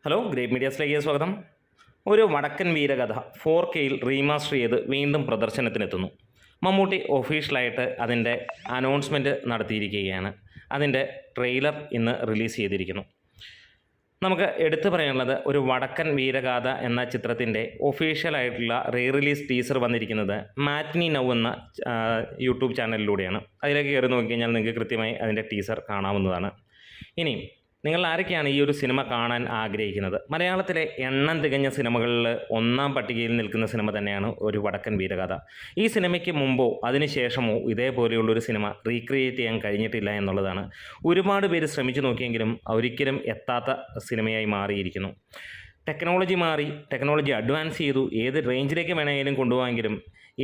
Hello, great മീഡിയാസിലേക്ക് സ്വാഗതം. ഒരു വടക്കൻ വീരകഥ 4Kയിൽ റീമാസ്റ്റർ ചെയ്ത് വീണ്ടും പ്രദർശനത്തിനെത്തുന്നു. മമ്മൂട്ടി ഒഫീഷ്യലായിട്ട് അതിൻ്റെ അനൗൺസ്മെൻറ്റ് നടത്തിയിരിക്കുകയാണ്. അതിൻ്റെ ട്രെയിലർ ഇന്ന് റിലീസ് ചെയ്തിരിക്കുന്നു. നമുക്ക് എടുത്തു പറയാനുള്ളത്, ഒരു വടക്കൻ വീരഗാഥ എന്ന ചിത്രത്തിൻ്റെ ഒഫീഷ്യലായിട്ടുള്ള റിലീസ് ടീസർ വന്നിരിക്കുന്നത് മാറ്റ്നി നൗ എന്ന യൂട്യൂബ് ചാനലിലൂടെയാണ്. അതിലേക്ക് കയറി നോക്കിക്കഴിഞ്ഞാൽ നിങ്ങൾക്ക് കൃത്യമായി അതിൻ്റെ ടീസർ കാണാവുന്നതാണ്. ഇനി നിങ്ങൾ ആരൊക്കെയാണ് ഈ ഒരു സിനിമ കാണാൻ ആഗ്രഹിക്കുന്നത്? മലയാളത്തിലെ എണ്ണം തികഞ്ഞ സിനിമകളിൽ ഒന്നാം പട്ടികയിൽ നിൽക്കുന്ന സിനിമ തന്നെയാണ് ഒരു വടക്കൻ വീരഗാഥ. ഈ സിനിമയ്ക്ക് മുമ്പോ അതിനുശേഷമോ ഇതേപോലെയുള്ളൊരു സിനിമ റീക്രിയേറ്റ് ചെയ്യാൻ കഴിഞ്ഞിട്ടില്ല എന്നുള്ളതാണ്. ഒരുപാട് പേര് ശ്രമിച്ചു നോക്കിയെങ്കിലും ഒരിക്കലും എത്താത്ത സിനിമയായി മാറിയിരിക്കുന്നു. ടെക്നോളജി മാറി, ടെക്നോളജി അഡ്വാൻസ് ചെയ്തു, ഏത് റേഞ്ചിലേക്ക് വേണമെങ്കിലും കൊണ്ടുപോകാമെങ്കിലും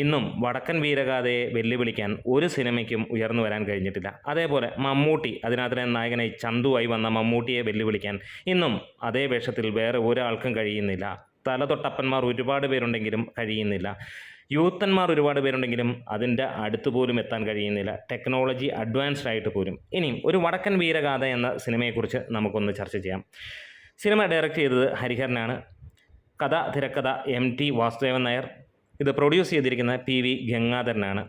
ഇന്നും വടക്കൻ വീരഗാഥയെ വെല്ലുവിളിക്കാൻ ഒരു സിനിമയ്ക്കും ഉയർന്നു വരാൻ കഴിഞ്ഞിട്ടില്ല. അതേപോലെ മമ്മൂട്ടി, അതിനകത്തിലെ നായകനായി ചന്തുവായി വന്ന മമ്മൂട്ടിയെ വെല്ലുവിളിക്കാൻ ഇന്നും അതേ വേഷത്തിൽ വേറെ ഒരാൾക്കും കഴിയുന്നില്ല. തലതൊട്ടപ്പന്മാർ ഒരുപാട് പേരുണ്ടെങ്കിലും കഴിയുന്നില്ല. യൂത്തന്മാർ ഒരുപാട് പേരുണ്ടെങ്കിലും അതിൻ്റെ അടുത്ത് പോലും എത്താൻ കഴിയുന്നില്ല, ടെക്നോളജി അഡ്വാൻസ്ഡ് ആയിട്ട് പോലും. ഇനിയും ഒരു വടക്കൻ വീരഗാഥ എന്ന സിനിമയെക്കുറിച്ച് നമുക്കൊന്ന് ചർച്ച ചെയ്യാം. സിനിമ ഡയറക്റ്റ് ചെയ്തത് ഹരിഹരനാണ്. കഥ, തിരക്കഥ MT വാസുദേവൻ നായർ. ഇത് പ്രൊഡ്യൂസ് ചെയ്തിരിക്കുന്ന PV ഗംഗാധരനാണ്.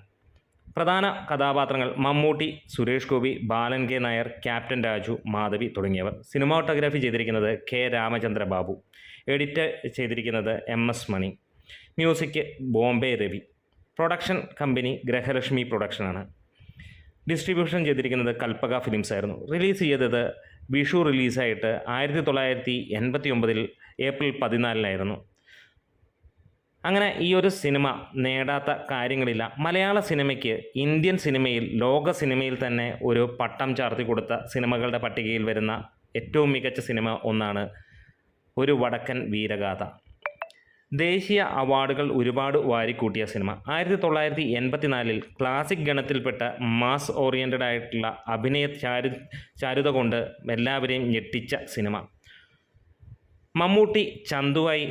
പ്രധാന കഥാപാത്രങ്ങൾ മമ്മൂട്ടി, സുരേഷ് ഗോപി, ബാലൻ K നായർ, ക്യാപ്റ്റൻ രാജു, മാധവി തുടങ്ങിയവർ. സിനിമാട്ടോഗ്രാഫി ചെയ്തിരിക്കുന്നത് K രാമചന്ദ്ര ബാബു. എഡിറ്റ് ചെയ്തിരിക്കുന്നത് MS Mani. Music Bombay Ravi. Production company Grihalakshmi പ്രൊഡക്ഷനാണ്. ഡിസ്ട്രിബ്യൂഷൻ ചെയ്തിരിക്കുന്നത് കൽപ്പക ഫിലിംസ് ആയിരുന്നു. റിലീസ് ചെയ്തത് വിഷു റിലീസായിട്ട് 1989 ഏപ്രിൽ 14 അങ്ങനെ ഈ ഒരു സിനിമ നേടാത്ത കാര്യങ്ങളില്ല. മലയാള സിനിമയ്ക്ക് ഇന്ത്യൻ സിനിമയിൽ, ലോക സിനിമയിൽ തന്നെ ഒരു പട്ടം ചാർത്തി കൊടുത്ത സിനിമകളുടെ പട്ടികയിൽ വരുന്ന ഏറ്റവും മികച്ച സിനിമ ഒന്നാണ് ഒരു വടക്കൻ വീരഗാഥ. ദേശീയ അവാർഡുകൾ ഒരുപാട് വാരിക്കൂട്ടിയ സിനിമ. 1984 ക്ലാസിക് ഗണത്തിൽപ്പെട്ട മാസ് ഓറിയൻറ്റഡ് ആയിട്ടുള്ള അഭിനയ ചാരുത കൊണ്ട് എല്ലാവരെയും ഞെട്ടിച്ച സിനിമ. മമ്മൂട്ടി ചന്തുവായി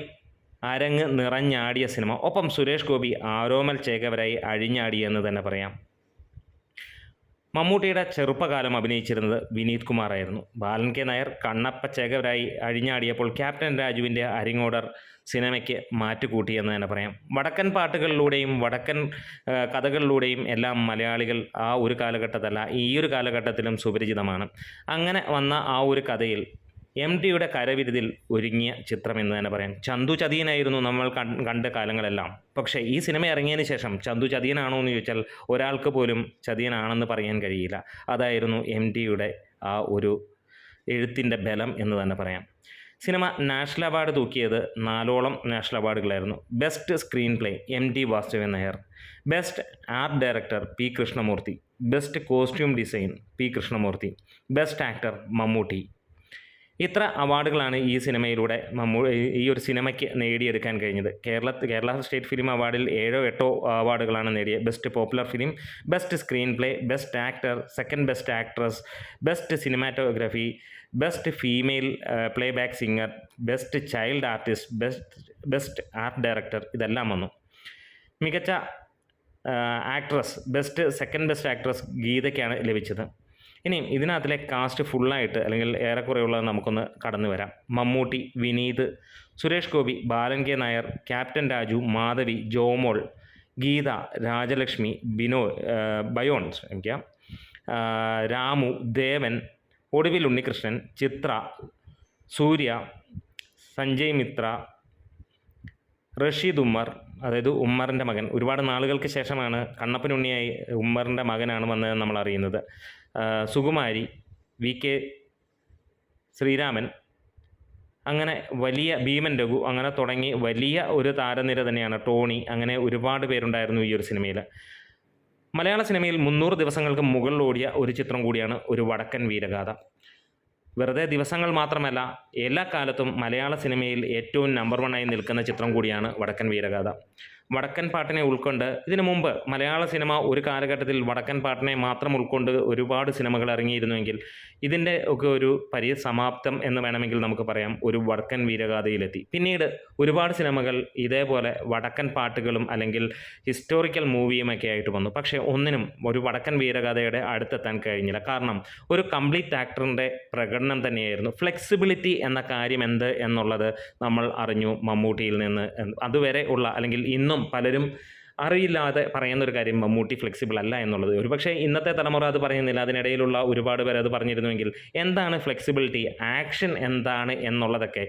അരങ്ങ് നിറഞ്ഞാടിയ സിനിമ. ഒപ്പം സുരേഷ് ഗോപി ആരോമൽ ചേകവരായി അഴിഞ്ഞാടിയെന്ന് തന്നെ പറയാം. മമ്മൂട്ടിയുടെ ചെറുപ്പകാലം അഭിനയിച്ചിരുന്നത് വിനീത് കുമാറായിരുന്നു. ബാലൻ K നായർ കണ്ണപ്പ ചേകവരായി അഴിഞ്ഞാടിയപ്പോൾ ക്യാപ്റ്റൻ രാജുവിൻ്റെ അരിങ്ങോടർ സിനിമയ്ക്ക് മാറ്റുകൂട്ടിയെന്ന് തന്നെ പറയാം. വടക്കൻ പാട്ടുകളിലൂടെയും വടക്കൻ കഥകളിലൂടെയും എല്ലാം മലയാളികൾ ആ ഒരു കാലഘട്ടത്തല്ല, ഈ ഒരു കാലഘട്ടത്തിലും സുപരിചിതമാണ്. അങ്ങനെ വന്ന ആ ഒരു കഥയിൽ MTയുടെ കരവിരുതിൽ ഒരുങ്ങിയ ചിത്രം എന്ന് തന്നെ പറയാം. ചന്തു ചതിയനായിരുന്നു നമ്മൾ കണ്ട കാലങ്ങളെല്ലാം. പക്ഷേ ഈ സിനിമ ഇറങ്ങിയതിന് ശേഷം ചന്തു ചതിയനാണോ എന്ന് ചോദിച്ചാൽ ഒരാൾക്ക് പോലും ചതിയനാണെന്ന് പറയാൻ കഴിയില്ല. അതായിരുന്നു MTയുടെ ആ ഒരു എഴുത്തിൻ്റെ ബലം എന്ന് തന്നെ പറയാം. സിനിമ നാഷണൽ അവാർഡ് തൂക്കിയത് 4ഓളം നാഷണൽ അവാർഡുകളായിരുന്നു. Best screen play MT Vasudevan Nair. Best art director P Krishnamurthy. Best costume design P Krishnamurthy. Best actor Mammootty. ഇത്ര അവാർഡുകളാണ് ഈ സിനിമയിലൂടെ ഈ ഒരു സിനിമയ്ക്ക് നേടിയെടുക്കാൻ കഴിഞ്ഞത്. കേരള സ്റ്റേറ്റ് ഫിലിം അവാർഡിൽ 7ഓ 8ഓ അവാർഡുകളാണ് നേടിയത്. Best popular film, best screen play, best actor, second best actress, best cinematography, best female play back singer, best child artist, best art director, ഇതെല്ലാം വന്നു. മികച്ച ആക്ട്രസ്, സെക്കൻഡ് ബെസ്റ്റ് ആക്ട്രസ് ഗീതയ്ക്കാണ് ലഭിച്ചത്. ഇനിയും ഇതിനകത്തിലെ കാസ്റ്റ് ഫുള്ളായിട്ട് അല്ലെങ്കിൽ ഏറെക്കുറെയുള്ളത് നമുക്കൊന്ന് കടന്നു വരാം. മമ്മൂട്ടി, വിനീത്, സുരേഷ് ഗോപി, ബാലൻ K നായർ, ക്യാപ്റ്റൻ രാജു, മാധവി, ജോമോൾ, ഗീത, രാജലക്ഷ്മി, ബയോൺ, രാമു, ദേവൻ, ഒടുവിൽ ഉണ്ണികൃഷ്ണൻ, ചിത്ര, സൂര്യ, സഞ്ജയ് മിത്ര, റഷീദ് ഉമ്മർ, അതായത് ഉമ്മറിൻ്റെ മകൻ. ഒരുപാട് നാളുകൾക്ക് ശേഷമാണ് കണ്ണപ്പനുണ്ണിയായി ഉമ്മറിൻ്റെ മകനാണ് വന്നതെന്ന് നമ്മൾ അറിയുന്നത്. സുകുമാരി, VK ശ്രീരാമൻ, അങ്ങനെ വലിയ ഭീമൻ രഘു, അങ്ങനെ തുടങ്ങി വലിയ ഒരു താരനിര തന്നെയാണ്. ടോണി, അങ്ങനെ ഒരുപാട് പേരുണ്ടായിരുന്നു ഈ ഒരു സിനിമയിൽ. മലയാള സിനിമയിൽ 300 ദിവസങ്ങൾക്ക് മുകളിൽ ഓടിയ ഒരു ചിത്രം കൂടിയാണ് ഒരു വടക്കൻ വീരഗാഥ. വെറുതെ ദിവസങ്ങൾ മാത്രമല്ല, എല്ലാ കാലത്തും മലയാള സിനിമയിൽ ഏറ്റവും നമ്പർ 1 ആയി നിൽക്കുന്ന ചിത്രം കൂടിയാണ് വടക്കൻ വീരഗാഥ. വടക്കൻ പാട്ടിനെ ഉൾക്കൊണ്ട് ഇതിനു മുമ്പ് മലയാള സിനിമ ഒരു കാലഘട്ടത്തിൽ വടക്കൻ പാട്ടിനെ മാത്രം ഉൾക്കൊണ്ട് ഒരുപാട് സിനിമകൾ ഇറങ്ങിയിരുന്നുവെങ്കിൽ ഇതിൻ്റെ ഒക്കെ ഒരു പരിസമാപ്തം എന്ന് വേണമെങ്കിൽ നമുക്ക് പറയാം ഒരു വടക്കൻ വീരഗാഥയിലെത്തി. പിന്നീട് ഒരുപാട് സിനിമകൾ ഇതേപോലെ വടക്കൻ പാട്ടുകളും അല്ലെങ്കിൽ ഹിസ്റ്റോറിക്കൽ മൂവിയുമൊക്കെ ആയിട്ട് വന്നു. പക്ഷേ ഒന്നിനും ഒരു വടക്കൻ വീരഗാഥയുടെ അടുത്തെത്താൻ കഴിഞ്ഞില്ല. കാരണം ഒരു കംപ്ലീറ്റ് ആക്ടറിൻ്റെ പ്രകടനം തന്നെയായിരുന്നു. ഫ്ലെക്സിബിലിറ്റി എന്ന കാര്യം എന്ത് എന്നുള്ളത് നമ്മൾ അറിഞ്ഞു മമ്മൂട്ടിയിൽ നിന്ന്. അതുവരെ ഉള്ള അല്ലെങ്കിൽ ഇന്നും പലരും അറിയില്ലാതെ പറയുന്നൊരു കാര്യം മമ്മൂട്ടി ഫ്ലെക്സിബിൾ അല്ല എന്നുള്ളത്. ഒരുപക്ഷെ ഇന്നത്തെ തലമുറ അത് പറയുന്നില്ല, അതിനിടയിലുള്ള ഒരുപാട് പേർ അത് പറഞ്ഞിരുന്നുവെങ്കിൽ എന്താണ് ഫ്ലെക്സിബിലിറ്റി, ആക്ഷൻ എന്താണ് എന്നുള്ളതൊക്കെ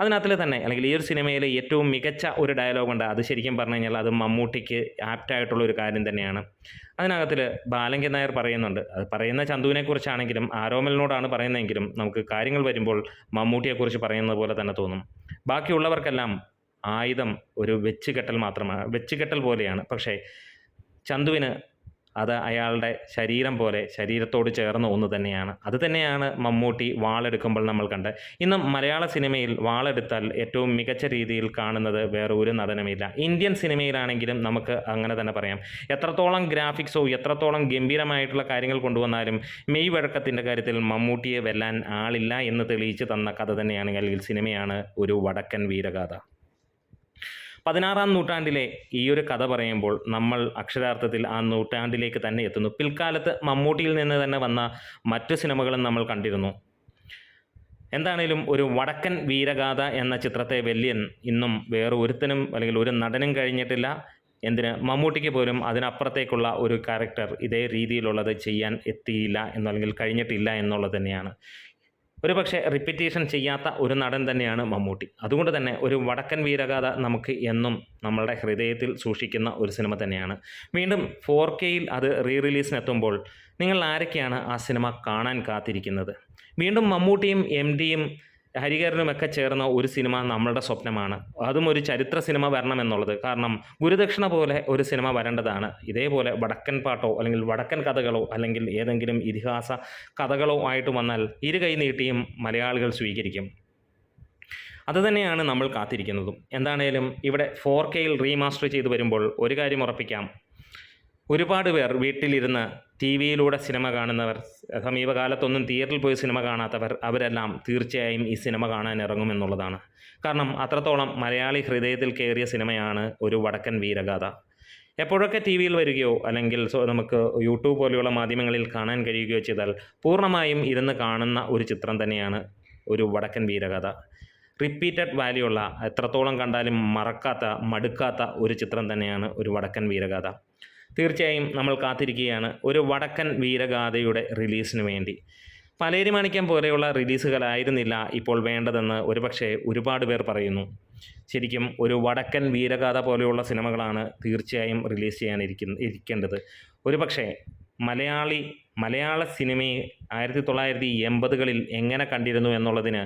അതിനകത്തിൽ തന്നെ അല്ലെങ്കിൽ ഈ ഒരു സിനിമയിലെ ഏറ്റവും മികച്ച ഒരു ഡയലോഗുണ്ട്. അത് ശരിക്കും പറഞ്ഞു കഴിഞ്ഞാൽ അത് മമ്മൂട്ടിക്ക് ആപ്റ്റായിട്ടുള്ള ഒരു കാര്യം തന്നെയാണ്. അതിനകത്തിൽ ബാലങ്കൻ നായർ പറയുന്നുണ്ട്, അത് പറയുന്ന ചന്തുവിനെക്കുറിച്ചാണെങ്കിലും ആരോമലിനോടാണ് പറയുന്നതെങ്കിലും നമുക്ക് കാര്യങ്ങൾ വരുമ്പോൾ മമ്മൂട്ടിയെക്കുറിച്ച് പറയുന്നത് പോലെ തന്നെ തോന്നും. ബാക്കിയുള്ളവർക്കെല്ലാം ആയുധം ഒരു വെച്ചുകെട്ടൽ മാത്രമാണ്, വെച്ചുകെട്ടൽ പോലെയാണ്. പക്ഷേ ചന്തുവിന് അത് അയാളുടെ ശരീരം പോലെ ശരീരത്തോട് ചേർന്ന ഒന്ന് തന്നെയാണ്. അത് തന്നെയാണ് മമ്മൂട്ടി വാളെടുക്കുമ്പോൾ നമ്മൾ കണ്ട്. ഇന്നും മലയാള സിനിമയിൽ വാളെടുത്താൽ ഏറ്റവും മികച്ച രീതിയിൽ കാണുന്നത് വേറെ ഒരു നടനുമില്ല. ഇന്ത്യൻ സിനിമയിലാണെങ്കിലും നമുക്ക് അങ്ങനെ തന്നെ പറയാം. എത്രത്തോളം ഗ്രാഫിക്സോ എത്രത്തോളം ഗംഭീരമായിട്ടുള്ള കാര്യങ്ങൾ കൊണ്ടുവന്നാലും മെയ് വഴക്കത്തിൻ്റെ കാര്യത്തിൽ മമ്മൂട്ടിയെ വെല്ലാൻ ആളില്ല എന്ന് തെളിയിച്ച് തന്ന കഥ തന്നെയാണ് അല്ലെങ്കിൽ സിനിമയാണ് ഒരു വടക്കൻ വീരഗാഥ. 16-ാം നൂറ്റാണ്ടിലെ ഈ ഒരു കഥ പറയുമ്പോൾ നമ്മൾ അക്ഷരാർത്ഥത്തിൽ ആ നൂറ്റാണ്ടിലേക്ക് തന്നെ എത്തുന്നു. പിൽക്കാലത്ത് മമ്മൂട്ടിയിൽ നിന്ന് തന്നെ വന്ന മറ്റു സിനിമകളും നമ്മൾ കണ്ടിരുന്നു. എന്താണേലും ഒരു വടക്കൻ വീരഗാഥ എന്ന ചിത്രത്തെ വെല്ലുവാൻ ഇന്നും വേറെ ഒരുത്തനും അല്ലെങ്കിൽ ഒരു നടനും കഴിഞ്ഞിട്ടില്ല. എന്തിന് മമ്മൂട്ടിക്ക് പോലും അതിനപ്പുറത്തേക്കുള്ള ഒരു ക്യാരക്ടർ ഇതേ രീതിയിലുള്ളത് ചെയ്യാൻ എത്തിയില്ല എന്നല്ലെങ്കിൽ കഴിഞ്ഞിട്ടില്ല എന്നുള്ളത് തന്നെയാണ്. ഒരു പക്ഷേ റിപ്പീറ്റേഷൻ ചെയ്യാത്ത ഒരു നടൻ തന്നെയാണ് മമ്മൂട്ടി. അതുകൊണ്ട് തന്നെ ഒരു വടക്കൻ വീരഗാഥ നമുക്ക് എന്നും നമ്മളുടെ ഹൃദയത്തിൽ സൂക്ഷിക്കുന്ന ഒരു സിനിമ തന്നെയാണ്. വീണ്ടും 4Kയിൽ അത് റിലീസിനെത്തുമ്പോൾ നിങ്ങൾ ആരൊക്കെയാണ് ആ സിനിമ കാണാൻ കാത്തിരിക്കുന്നത്? വീണ്ടും മമ്മൂട്ടിയും MDയും ഹരിഹരനുമൊക്കെ ചേർന്ന ഒരു സിനിമ നമ്മളുടെ സ്വപ്നമാണ്. അതും ഒരു ചരിത്ര സിനിമ വരണമെന്നുള്ളത്. കാരണം ഗുരുദക്ഷിണ പോലെ ഒരു സിനിമ വരേണ്ടതാണ്. ഇതേപോലെ വടക്കൻ പാട്ടോ അല്ലെങ്കിൽ വടക്കൻ കഥകളോ അല്ലെങ്കിൽ ഏതെങ്കിലും ഇതിഹാസ കഥകളോ ആയിട്ട് വന്നാൽ ഇരു കൈ നീട്ടിയും മലയാളികൾ സ്വീകരിക്കും. അതുതന്നെയാണ് നമ്മൾ കാത്തിരിക്കുന്നതും. എന്താണേലും ഇവിടെ 4Kയിൽ റീമാസ്റ്റർ ചെയ്ത് വരുമ്പോൾ ഒരു കാര്യം ഉറപ്പിക്കാം, ഒരുപാട് പേർ വീട്ടിലിരുന്ന് TV-യിലൂടെ സിനിമ കാണുന്നവർ, സമീപകാലത്തൊന്നും തിയേറ്ററിൽ പോയി സിനിമ കാണാത്തവർ, അവരെല്ലാം തീർച്ചയായും ഈ സിനിമ കാണാൻ ഇറങ്ങുമെന്നുള്ളതാണ്. കാരണം അത്രത്തോളം മലയാളി ഹൃദയത്തിൽ കയറിയ സിനിമയാണ് ഒരു വടക്കൻ വീരഗാഥ. എപ്പോഴൊക്കെ TV-യിൽ വരികയോ അല്ലെങ്കിൽ നമുക്ക് യൂട്യൂബ് പോലെയുള്ള മാധ്യമങ്ങളിൽ കാണാൻ കഴിയുകയോ ചെയ്താൽ പൂർണ്ണമായും ഇരുന്ന് കാണുന്ന ഒരു ചിത്രം തന്നെയാണ് ഒരു വടക്കൻ വീരഗാഥ. റിപ്പീറ്റഡ് വാല്യൂ ഉള്ള, എത്രത്തോളം കണ്ടാലും മറക്കാത്ത മടുക്കാത്ത ഒരു ചിത്രം തന്നെയാണ് ഒരു വടക്കൻ വീരഗാഥ. തീർച്ചയായും നമ്മൾ കാത്തിരിക്കുകയാണ് ഒരു വടക്കൻ വീരഗാഥയുടെ റിലീസിന് വേണ്ടി. പലേരി മാണിക്യം പോലെയുള്ള റിലീസുകളായിരുന്നില്ല ഇപ്പോൾ വേണ്ടതെന്ന് ഒരുപക്ഷെ ഒരുപാട് പേർ പറയുന്നു. ശരിക്കും ഒരു വടക്കൻ വീരഗാഥ പോലെയുള്ള സിനിമകളാണ് തീർച്ചയായും റിലീസ് ഇരിക്കേണ്ടത്. ഒരുപക്ഷെ മലയാള സിനിമയെ 1980കളിൽ എങ്ങനെ കണ്ടിരുന്നു എന്നുള്ളതിന്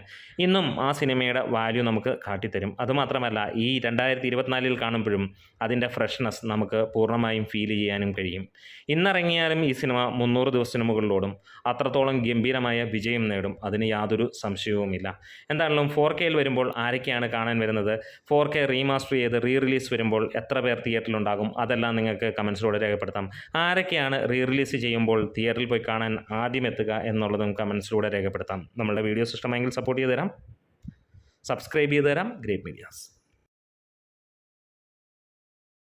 ഇന്നും ആ സിനിമയുടെ വാല്യൂ നമുക്ക് കാട്ടിത്തരും. അതുമാത്രമല്ല ഈ 2024 കാണുമ്പോഴും അതിൻ്റെ ഫ്രഷ്നെസ് നമുക്ക് പൂർണ്ണമായും ഫീൽ ചെയ്യാനും കഴിയും. ഇന്നിറങ്ങിയാലും ഈ സിനിമ 300 ദിവസത്തിന് മുകളിലോടും, അത്രത്തോളം ഗംഭീരമായ വിജയം നേടും, അതിന് യാതൊരു സംശയവുമില്ല. എന്തായാലും 4Kയിൽ വരുമ്പോൾ ആരൊക്കെയാണ് കാണാൻ വരുന്നത്, 4K റീമാസ്റ്റർ ചെയ്ത് റിലീസ് വരുമ്പോൾ എത്ര പേർ തിയേറ്ററിലുണ്ടാകും, അതെല്ലാം നിങ്ങൾക്ക് കമൻസിലൂടെ രേഖപ്പെടുത്താം. ആരൊക്കെയാണ് റിലീസ് ചെയ്യുമ്പോൾ തിയേറ്ററിൽ പോയി കാണാൻ ആദ്യം എത്തുക എന്നുള്ളതും കമൻസിലൂടെ രേഖപ്പെടുത്താം. നമ്മളുടെ വീഡിയോസ് ഇഷ്ടമായെങ്കിൽ സപ്പോർട്ട് ചെയ്ത് തരാം, സബ്സ്ക്രൈബ് ചെയ്ത് തരാം. Great medias.